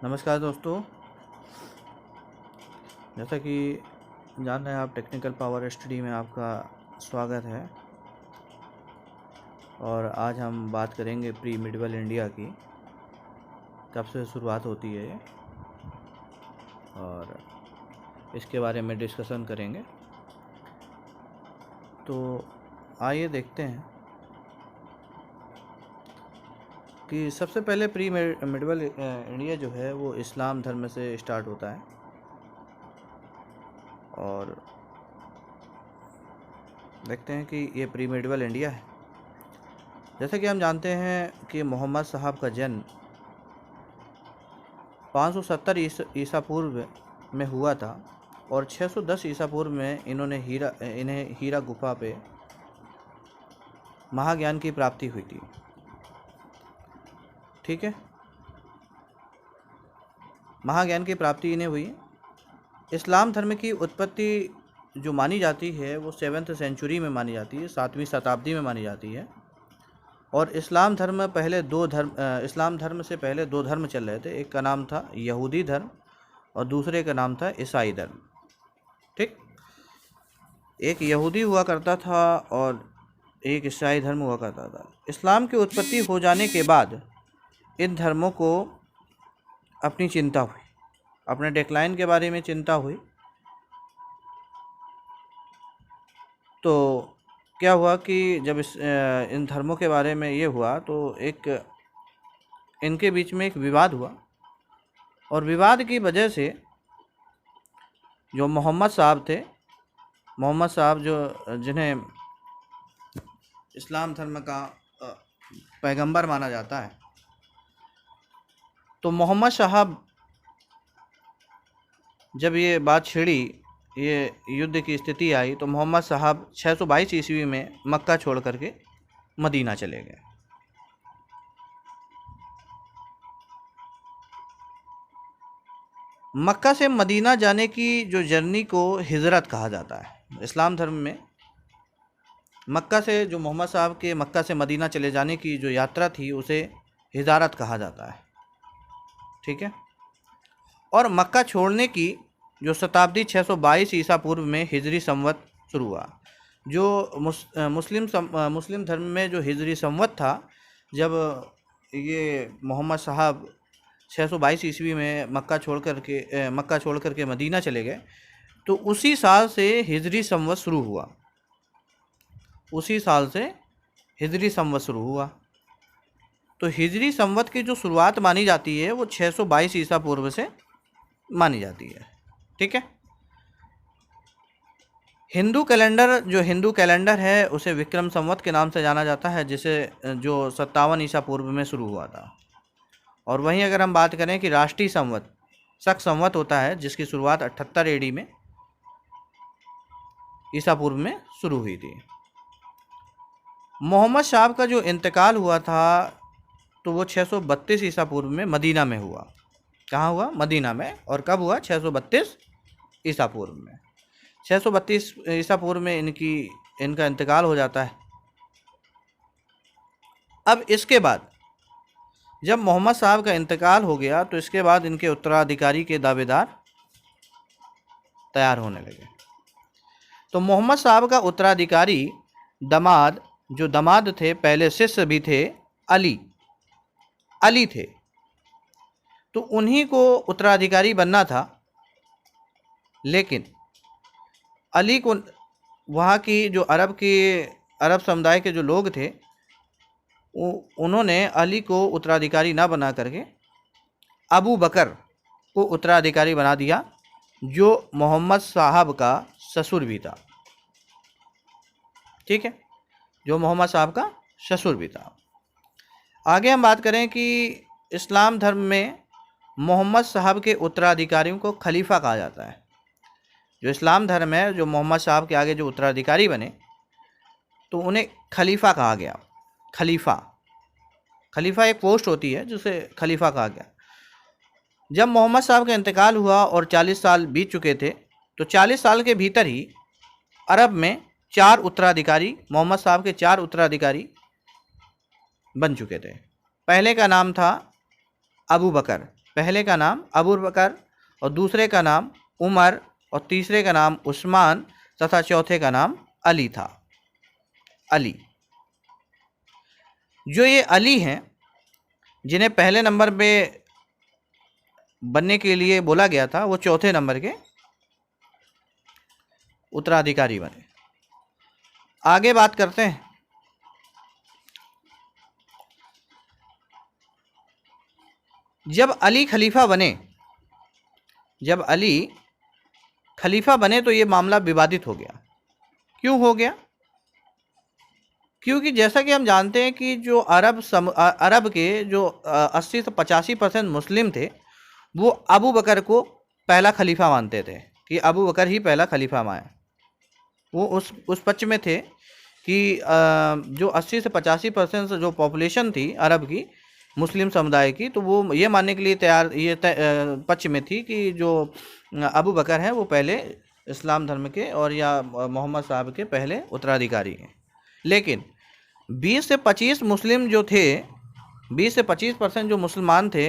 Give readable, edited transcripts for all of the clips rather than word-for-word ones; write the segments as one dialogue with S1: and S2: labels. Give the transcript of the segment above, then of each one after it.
S1: नमस्कार दोस्तों। जैसा कि जान रहे हैं आप, टेक्निकल पावर स्टडी में आपका स्वागत है। और आज हम बात करेंगे प्री मिडिवल इंडिया की, कब से शुरुआत होती है ये, और इसके बारे में डिस्कशन करेंगे। तो आइए देखते हैं कि सबसे पहले प्री मिडिवल इंडिया जो है वो इस्लाम धर्म से स्टार्ट होता है। और देखते हैं कि ये प्री मिडिवल इंडिया है। जैसे कि हम जानते हैं कि मोहम्मद साहब का जन्म 570 ईसा पूर्व में हुआ था और 610 ईसा पूर्व में इन्हें हीरा गुफा पे महाज्ञान की प्राप्ति हुई थी। ठीक है, महाज्ञान की प्राप्ति इन्हें हुई। इस्लाम धर्म की उत्पत्ति जो मानी जाती है वो 7th सेंचुरी में मानी जाती है, 7वीं शताब्दी में मानी जाती है। और इस्लाम धर्म से पहले दो धर्म चल रहे थे। एक का नाम था यहूदी धर्म और दूसरे का नाम था ईसाई धर्म। ठीक, एक यहूदी हुआ करता था और एक ईसाई धर्म हुआ करता था। इस्लाम की उत्पत्ति हो जाने के बाद इन धर्मों को अपनी चिंता हुई, अपने डिक्लाइन के बारे में चिंता हुई। तो क्या हुआ कि जब इन धर्मों के बारे में ये हुआ तो इनके बीच में एक विवाद हुआ। और विवाद की वजह से जो मोहम्मद साहब थे, मोहम्मद साहब जिन्हें इस्लाम धर्म का पैगंबर माना जाता है, तो मोहम्मद साहब जब ये बात छिड़ी, ये युद्ध की स्थिति आई, तो मोहम्मद साहब 622 ईस्वी में मक्का छोड़ करके मदीना चले गए। मक्का से मदीना जाने की जो जर्नी को हिजरत कहा जाता है इस्लाम धर्म में। मक्का से जो मोहम्मद साहब के मक्का से मदीना चले जाने की जो यात्रा थी उसे हिजारत कहा जाता है। ठीक है, और मक्का छोड़ने की जो शताब्दी 622 ईसा पूर्व में हिजरी संवत शुरू हुआ। जो मुस्लिम धर्म में जो हिजरी संवत था, जब ये मोहम्मद साहब 622 ईस्वी में मक्का छोड़ करके मदीना चले गए, तो उसी साल से हिजरी संवत शुरू हुआ। तो हिजरी संवत की जो शुरुआत मानी जाती है वो 622 ईसा पूर्व से मानी जाती है। ठीक है, हिंदू कैलेंडर है उसे विक्रम संवत के नाम से जाना जाता है, जिसे जो 57 ईसा पूर्व में शुरू हुआ था। और वहीं अगर हम बात करें कि राष्ट्रीय संवत शक संवत होता है, जिसकी शुरुआत 78 एडी में ईसा पूर्व में शुरू हुई थी। मोहम्मद साहब का जो इंतकाल हुआ था तो वो 632 ईसा पूर्व में मदीना में हुआ। कहाँ हुआ? मदीना में। और कब हुआ? 632 ईसा पूर्व में। 632 ईसा पूर्व में इनका इंतकाल हो जाता है। अब इसके बाद जब मोहम्मद साहब का इंतकाल हो गया तो इसके बाद इनके उत्तराधिकारी के दावेदार तैयार होने लगे। तो मोहम्मद साहब का उत्तराधिकारी दमाद थे, पहले शिष्य भी थे, अली थे। तो उन्हीं को उत्तराधिकारी बनना था, लेकिन अली को वहाँ की जो अरब समुदाय के जो लोग थे उन्होंने अली को उत्तराधिकारी ना बना करके अबू बकर को उत्तराधिकारी बना दिया, जो मोहम्मद साहब का ससुर भी था। ठीक है, जो मोहम्मद साहब का ससुर भी था। आगे हम बात करें कि इस्लाम धर्म में मोहम्मद साहब के उत्तराधिकारियों को खलीफा कहा जाता है। जो इस्लाम धर्म है, जो मोहम्मद साहब के आगे जो उत्तराधिकारी बने तो उन्हें खलीफा कहा गया। खलीफा एक पोस्ट होती है जिसे खलीफा कहा गया। जब मोहम्मद साहब का इंतकाल हुआ और 40 साल बीत चुके थे, तो 40 साल के भीतर ही अरब में मोहम्मद साहब के 4 उत्तराधिकारी बन चुके थे। पहले का नाम था अबू बकर, पहले का नाम अबू बकर और दूसरे का नाम उमर और तीसरे का नाम उस्मान तथा चौथे का नाम अली था। अली, जो ये अली हैं जिन्हें पहले नंबर पे बनने के लिए बोला गया था, वो चौथे नंबर के उत्तराधिकारी बने। आगे बात करते हैं। जब अली खलीफा बने तो ये मामला विवादित हो गया। क्यों हो गया? क्योंकि जैसा कि हम जानते हैं कि जो अरब के जो 80 से 85% मुस्लिम थे, वो अबू बकर को पहला खलीफा मानते थे कि अबू बकर ही पहला खलीफा माने। वो उस पक्ष में थे कि जो 80 से 85% जो पॉपुलेशन थी अरब की, मुस्लिम समुदाय की, तो वो ये मानने के लिए पक्ष में थी कि जो अबू बकर हैं वो पहले इस्लाम धर्म के और या मोहम्मद साहब के पहले उत्तराधिकारी हैं। लेकिन 20 से 25 मुस्लिम जो थे, 20 से 25% जो मुसलमान थे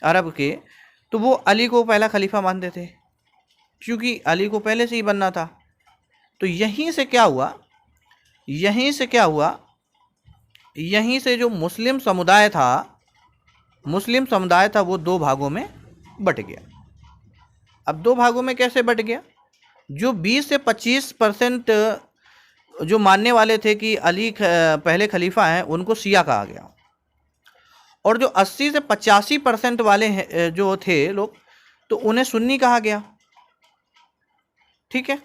S1: अरब के, तो वो अली को पहला खलीफा मानते थे क्योंकि अली को पहले से ही बनना था। तो यहीं से क्या हुआ, यहीं से जो मुस्लिम समुदाय था वो दो भागों में बट गया। अब दो भागों में कैसे बट गया? जो 20 से 25% जो मानने वाले थे कि अली पहले खलीफा हैं, उनको शिया कहा गया, और जो 80 से 85% वाले जो थे लोग, तो उन्हें सुन्नी कहा गया। ठीक है।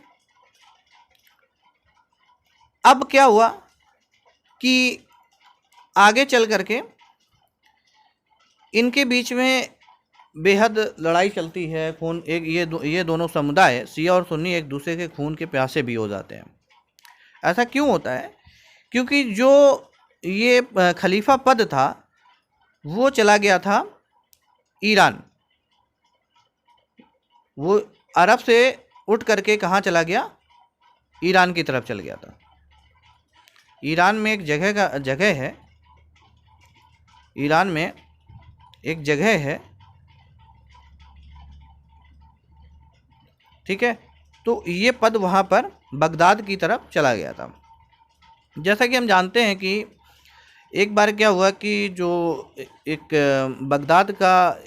S1: अब क्या हुआ कि आगे चल करके इनके बीच में बेहद लड़ाई चलती है। खून ये दोनों समुदाय, शिया और सुन्नी, एक दूसरे के खून के प्यासे भी हो जाते हैं। ऐसा क्यों होता है? क्योंकि जो ये खलीफा पद था वो चला गया था ईरान। वो अरब से उठ करके कहाँ चला गया? ईरान की तरफ चल गया था। ईरान में एक जगह है, ईरान में एक जगह है, ठीक है। तो ये पद वहाँ पर बगदाद की तरफ चला गया था। जैसा कि हम जानते हैं कि एक बार क्या हुआ कि जो एक बगदाद का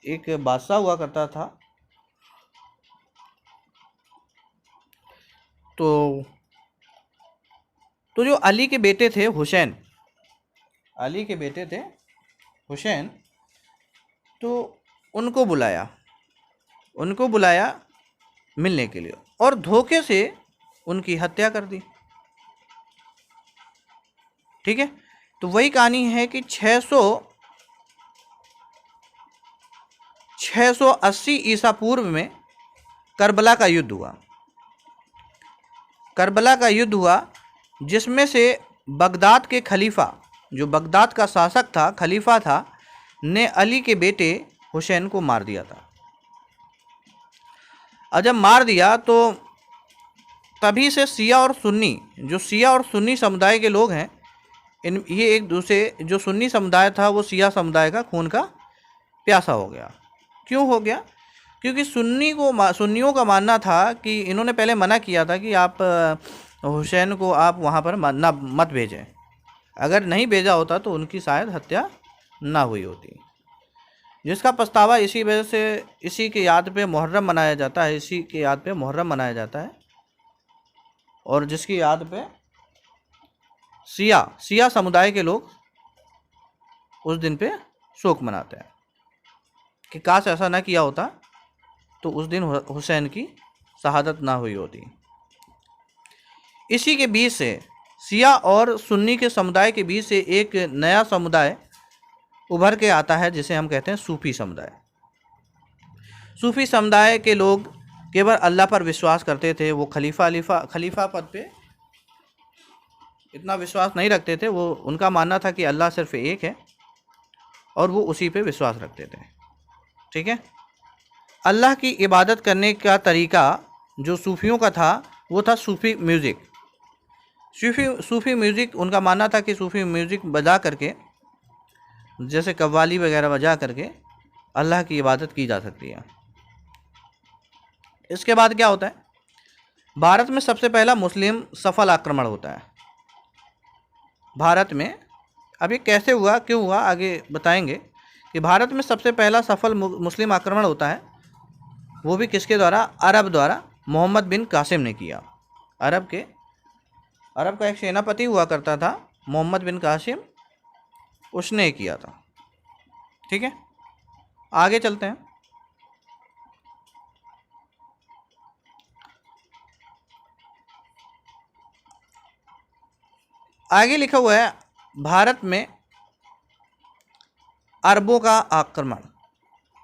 S1: एक बादशाह हुआ करता था, तो जो अली के बेटे थे हुसैन, तो उनको बुलाया मिलने के लिए और धोखे से उनकी हत्या कर दी। ठीक है। तो वही कहानी है कि 680 ईसा पूर्व में करबला का युद्ध हुआ, जिसमें से बगदाद के खलीफा, जो बगदाद का शासक था, खलीफा था, ने अली के बेटे हुसैन को मार दिया था। और जब मार दिया तो तभी से शिया और सुन्नी समुदाय के लोग हैं, ये एक दूसरे, जो सुन्नी समुदाय था वो शिया समुदाय का खून का प्यासा हो गया। क्यों हो गया? क्योंकि सुन्नियों का मानना था कि इन्होंने पहले मना किया था कि आप हुसैन को आप वहाँ पर मत भेजें। अगर नहीं भेजा होता तो उनकी शायद हत्या ना हुई होती, जिसका पछतावा इसी के याद पे मुहर्रम मनाया जाता है, और जिसकी याद पे शिया समुदाय के लोग उस दिन पे शोक मनाते हैं कि काश ऐसा ना किया होता तो उस दिन हुसैन की शहादत ना हुई होती। इसी के बीच से, शिया और सुन्नी के समुदाय के बीच से एक नया समुदाय उभर के आता है, जिसे हम कहते हैं सूफी समुदाय। सूफी समुदाय के लोग केवल अल्लाह पर विश्वास करते थे। वो खलीफा पद पे इतना विश्वास नहीं रखते थे। वो उनका मानना था कि अल्लाह सिर्फ एक है और वो उसी पे विश्वास रखते थे। ठीक है। अल्लाह की इबादत करने का तरीका जो सूफियों का था वो था सूफी म्यूज़िक। उनका मानना था कि सूफी म्यूज़िक बजा करके, जैसे कव्वाली वगैरह बजा करके, अल्लाह की इबादत की जा सकती है। इसके बाद क्या होता है, भारत में सबसे पहला मुस्लिम सफल आक्रमण होता है। भारत में अब ये कैसे हुआ, क्यों हुआ, आगे बताएंगे कि भारत में सबसे पहला सफल मुस्लिम आक्रमण होता है, वो भी किसके द्वारा, अरब द्वारा, मोहम्मद बिन कासिम ने किया। अरब का एक सेनापति हुआ करता था मोहम्मद बिन कासिम, उसने किया था। ठीक है, आगे चलते हैं। आगे लिखा हुआ है भारत में अरबों का आक्रमण।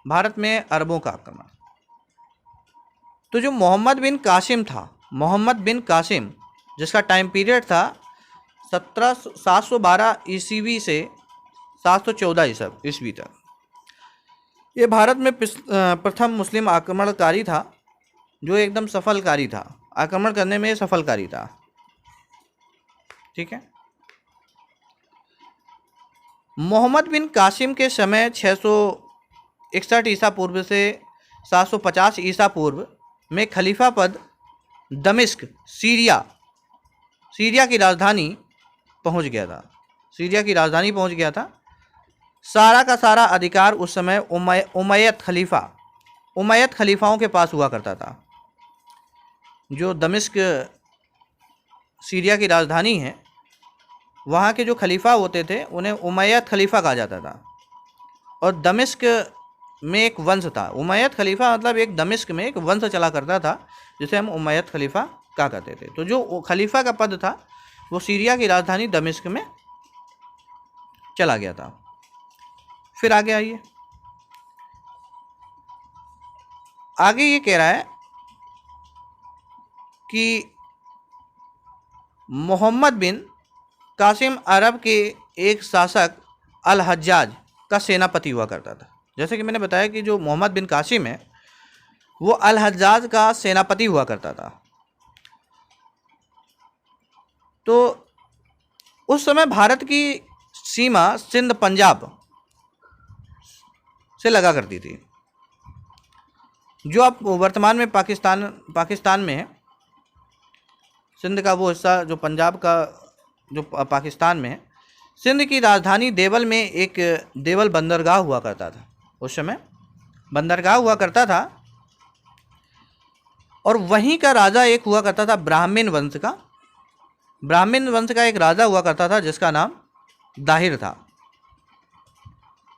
S1: भारत में अरबों का आक्रमण, तो जो मोहम्मद बिन कासिम था, मोहम्मद बिन कासिम जिसका टाइम पीरियड था 712 ईस्वी से 714 ईस्वी तक, ये भारत में प्रथम मुस्लिम आक्रमणकारी था जो एकदम सफलकारी था, आक्रमण करने में सफलकारी था। ठीक है, मोहम्मद बिन कासिम के समय 661 ईसा पूर्व से 750 ईसा पूर्व में खलीफा पद दमिश्क, सीरिया की राजधानी पहुंच गया था। सीरिया की राजधानी पहुंच गया था। सारा का सारा अधिकार उस समय उमैयद खलीफाओं के पास हुआ करता था। जो दमिश्क सीरिया की राजधानी है, वहाँ के जो खलीफा होते थे उन्हें उमैयद खलीफा कहा जाता था। और दमिश्क में एक वंश था, उमैयद खलीफा मतलब एक दमिश्क में एक वंश चला करता था जिसे हम उमैयद खलीफा कहा करते थे। तो जो खलीफा का पद था वो सीरिया की राजधानी दमिश्क में चला गया था। फिर आगे आइए, आगे ये कह रहा है कि मोहम्मद बिन कासिम अरब के एक शासक अल हज्जाज का सेनापति हुआ करता था। जैसे कि मैंने बताया कि जो मोहम्मद बिन कासिम है वो अल हज्जाज का सेनापति हुआ करता था। तो उस समय भारत की सीमा सिंध पंजाब से लगा करती थी, जो अब वर्तमान में पाकिस्तान में है। सिंध का वो हिस्सा जो पंजाब का जो पाकिस्तान में है। सिंध की राजधानी देवल में एक देवल बंदरगाह हुआ करता था। उस समय बंदरगाह हुआ करता था और वहीं का राजा एक हुआ करता था ब्राह्मण वंश का। ब्राह्मण वंश का एक राजा हुआ करता था जिसका नाम दाहिर था।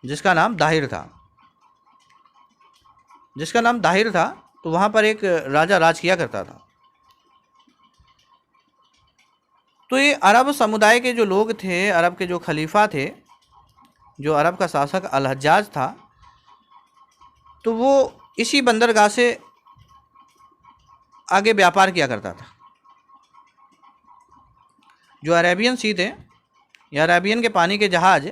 S1: जिसका नाम दाहिर था। तो वहाँ पर एक राजा राज किया करता था। तो ये अरब समुदाय के जो लोग थे, अरब के जो खलीफा थे, जो अरब का शासक अल हज्जाज था, तो वो इसी बंदरगाह से आगे व्यापार किया करता था। जो अरेबियन सी थे या अरेबियन के पानी के जहाज़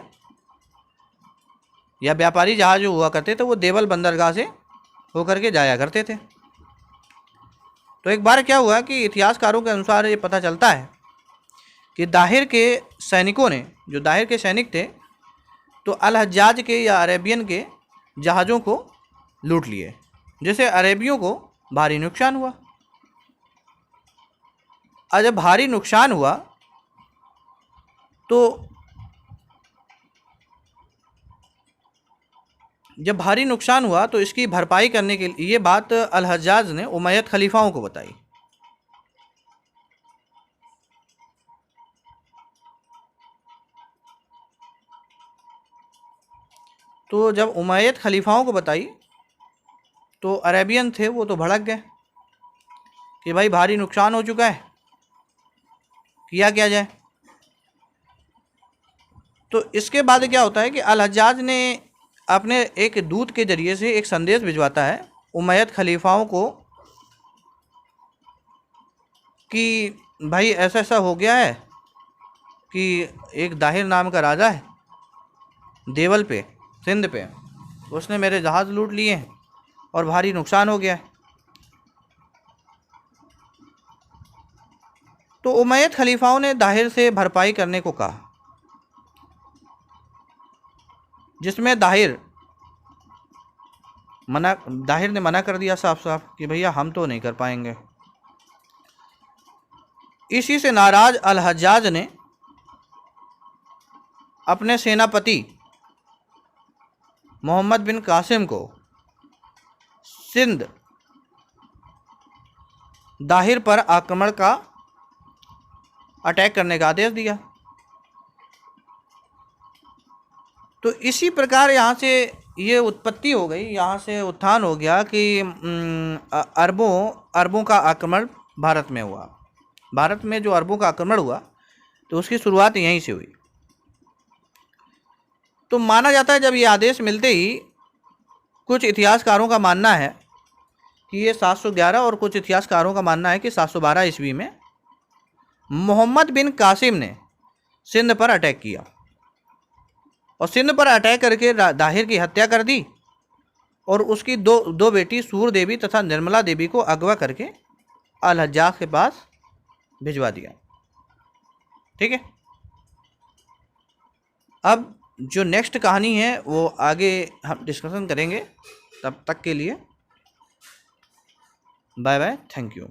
S1: या व्यापारी जहाज़ जो हुआ करते थे वो देवल बंदरगाह से होकर के जाया करते थे। तो एक बार क्या हुआ कि इतिहासकारों के अनुसार ये पता चलता है कि दाहिर के सैनिकों ने, जो दाहिर के सैनिक थे, तो अल हज्जाज के या अरेबियन के जहाज़ों को लूट लिए, जिससे अरेबियों को भारी नुकसान हुआ। और जब भारी नुकसान हुआ तो इसकी भरपाई करने के लिए ये बात अल हज्जाज ने उमैयद खलीफाओं को बताई। तो जब उमैयद खलीफाओं को बताई तो अरेबियन थे वो तो भड़क गए कि भाई भारी नुकसान हो चुका है, किया क्या जाए। तो इसके बाद क्या होता है कि अल हज्जाज ने अपने एक दूत के जरिए से एक संदेश भिजवाता है उमैयद खलीफाओं को कि भाई ऐसा ऐसा हो गया है कि एक दाहिर नाम का राजा है देवल पे, सिंध पे, उसने मेरे जहाज़ लूट लिए हैं और भारी नुकसान हो गया है। तो उमैयद खलीफाओं ने दाहिर से भरपाई करने को कहा, जिसमें दाहिर मना, दाहिर ने मना कर दिया साफ साफ कि भैया हम तो नहीं कर पाएंगे। इसी से नाराज अल हज्जाज ने अपने सेनापति मोहम्मद बिन कासिम को सिंध दाहिर पर आक्रमण का अटैक करने का आदेश दिया। तो इसी प्रकार यहाँ से ये उत्पत्ति हो गई, यहाँ से उत्थान हो गया कि अरबों का आक्रमण भारत में हुआ। भारत में जो अरबों का आक्रमण हुआ तो उसकी शुरुआत यहीं से हुई। तो माना जाता है जब ये आदेश मिलते ही, कुछ इतिहासकारों का मानना है कि ये 711 और कुछ इतिहासकारों का मानना है कि 712 ईस्वी में मोहम्मद बिन कासिम ने सिंध पर अटैक किया और सिंध पर अटैक करके दाहिर की हत्या कर दी और उसकी दो बेटी सूर देवी तथा निर्मला देवी को अगवा करके अल हज्जाज के पास भिजवा दिया। ठीक है, अब जो नेक्स्ट कहानी है वो आगे हम डिस्कशन करेंगे। तब तक के लिए बाय बाय, थैंक यू।